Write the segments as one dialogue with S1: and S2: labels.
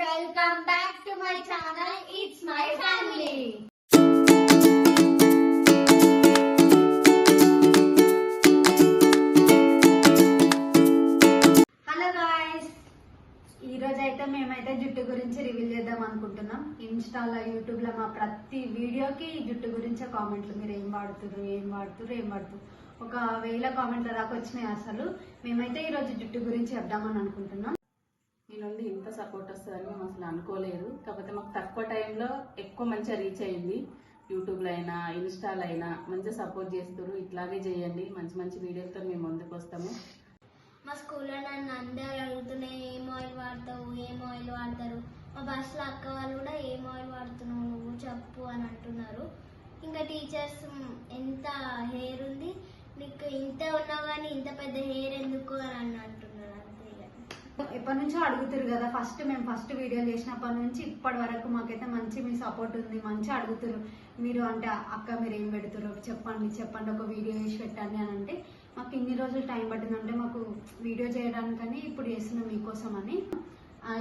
S1: welcome back to my channel. It's my family. Hello guys, ఈ రోజు అయితే మేమైతే జుట్టు గురించి రివీల్ చేద్దాం అనుకుంటున్నాం. ఇన్స్టాలో యూట్యూబ్ లో మా ప్రతి వీడియోకి జుట్టు గురించే కామెంట్లు. మీరు ఏం వాడుతురు ఒక 1000 కామెంట్ల దాకా వచ్చినాయి. అసలు మేమైతే ఈ రోజు జుట్టు గురించి చెప్దామని అనుకుంటున్నాం.
S2: మీ నుండి ఇంత సపోర్ట్ వస్తుందని మేము అసలు అనుకోలేదు. కాకపోతే మాకు తక్కువ టైంలో ఎక్కువ మంచిగా రీచ్ అయింది. యూట్యూబ్లో అయినా ఇన్స్టాలో అయినా మంచిగా సపోర్ట్ చేస్తారు. ఇట్లాగే చేయండి, మంచి మంచి వీడియోలతో మేము ముందుకు వస్తాము.
S1: మా స్కూల్లో నన్ను అందరు అడుగుతున్నాయి, ఏం ఆయిల్ వాడతారు. మా బస్సులో అక్క వాళ్ళు కూడా ఏం ఆయిల్ వాడుతున్నావు నువ్వు చెప్పు అని అంటున్నారు. ఇంకా టీచర్స్ ఎంత హెయిర్ ఉంది నీకు, ఇంత ఉన్నావు కానీ ఇంత పెద్ద హెయిర్ ఎందుకు అని అంటున్నారు. అంతే. ఎప్పటి నుంచో అడుగుతారు కదా, మేము ఫస్ట్ వీడియోలు చేసినప్పటి నుంచి ఇప్పటి వరకు మాకైతే మంచి మీ సపోర్ట్ ఉంది. మంచిగా అడుగుతారు మీరు. అంటే అక్క మీరు ఏం పెడతారు చెప్పండి ఒక వీడియో చేసి పెట్టండి అని. అంటే మాకు ఇన్ని రోజులు టైం పట్టిందంటే మాకు వీడియో చేయడానికని ఇప్పుడు చేస్తున్నాం మీకోసం అని.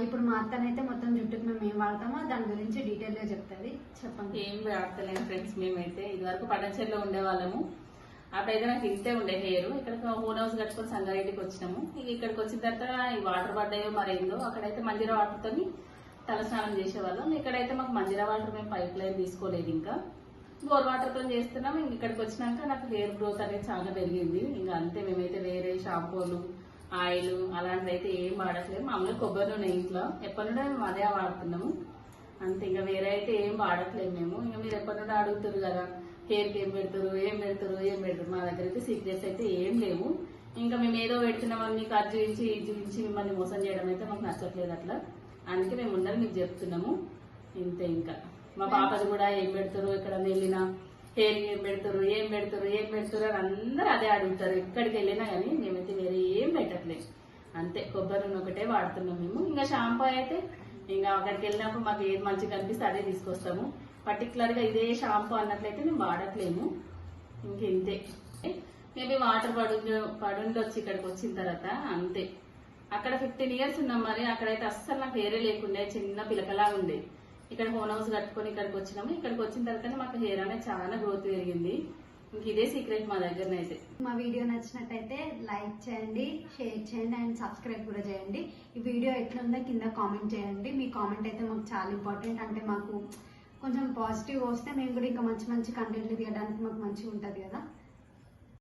S1: ఇప్పుడు మా అత్తనైతే మొత్తం జుట్టుకు మేము ఏం వాడతామో దాని గురించి డీటెయిల్ గా చెప్తుంది. చెప్పండి.
S2: ఏం వాడతలేము ఫ్రెండ్స్. మేమైతే ఇదివరకు పటంచెర్లో ఉండేవాళ్ళము. అప్పుడైతే నాకు ఇంతే ఉండే హెయిర్. ఇక్కడ ఓన్ హౌస్ కట్టుకొని సంగారెడ్డికి వచ్చినాము. ఇక్కడికి వచ్చిన తర్వాత ఈ వాటర్ పడ్డాయో మరేందో, అక్కడైతే మంజీరా వాటర్తో తలస్నానం చేసేవాళ్ళం. ఇక్కడైతే మాకు మంజీరా వాటర్ మేము పైప్ లైన్ తీసుకోలేదు, ఇంకా బోర్ వాటర్తో చేస్తున్నాం. ఇంక ఇక్కడికి వచ్చినాక నాకు హెయిర్ గ్రోత్ అనేది చాలా పెరిగింది. ఇంకా అంతే. మేమైతే వేరే షాంపూలు ఆయిల్ అలాంటివి అయితే ఏం వాడట్లేదు. మామూలుగా కొబ్బరి నూనె ఇంట్లో ఎప్పటి నుండో మేము అదే వాడుతున్నాము అంతే. ఇంకా వేరే అయితే ఏం వాడట్లేదు మేము. ఇంకా మీరు ఎప్పటి నుండో అడుగుతారు కదా హెయిర్కి ఏం పెడతారు. మా దగ్గర అయితే సీక్రెట్స్ అయితే ఏం లేవు. ఇంకా మేము ఏదో పెడుతున్నామని మీకు అది చూపించి ఇది చూపించి మిమ్మల్ని మోసం చేయడం అయితే మాకు నచ్చట్లేదు అట్లా. అందుకే మేము ఉండాలి మీకు చెప్తున్నాము ఇంతే. ఇంకా మా పాపది కూడా ఏం పెడతారు, ఎక్కడ వెళ్ళినా హెయిర్ ఏం పెడతారు అని అందరూ అదే అడుగుతారు. ఎక్కడికి వెళ్ళినా కానీ మేమైతే వేరే ఏం పెట్టట్లేదు అంతే. కొబ్బరి నూనె ఒకటే వాడుతున్నాం మేము. ఇంకా షాంపూ అయితే ఇంకా అక్కడికి వెళ్ళినప్పుడు మాకు ఏది మంచిగా కనిపిస్తే అదే తీసుకొస్తాము. పర్టికులర్ గా ఇదే షాంపూ అన్నట్లయితే మేము వాడట్లేము. ఇంతే. మేబీ వాటర్ పడుండి వచ్చి ఇక్కడికి వచ్చిన తర్వాత అంతే. అక్కడ 15 years ఉన్నాం. మరి అక్కడైతే అస్సలు నాకు హెయిరే లేకుండే, చిన్న పిలకలా ఉండే. ఇక్కడ హోన్ హౌస్ కట్టుకొని ఇక్కడికి వచ్చినాము. ఇక్కడికి వచ్చిన తర్వాత మాకు హెయిర్ అనేది చాలా గ్రోత్ పెరిగింది. ఇంక ఇదే సీక్రెట్ మా దగ్గరనైతే.
S1: మా వీడియో నచ్చినట్టయితే లైక్ చేయండి, షేర్ చేయండి అండ్ సబ్స్క్రైబ్ కూడా చేయండి. ఈ వీడియో ఎట్లుందో కింద కామెంట్ చేయండి. మీ కామెంట్ అయితే మాకు చాలా ఇంపార్టెంట్. అంటే మాకు కొంచెం పాజిటివ్ వస్తే మేము కూడా ఇంకా మంచి కంటెంట్లు తీయడానికి మాకు మంచిగా ఉంటుంది కదా.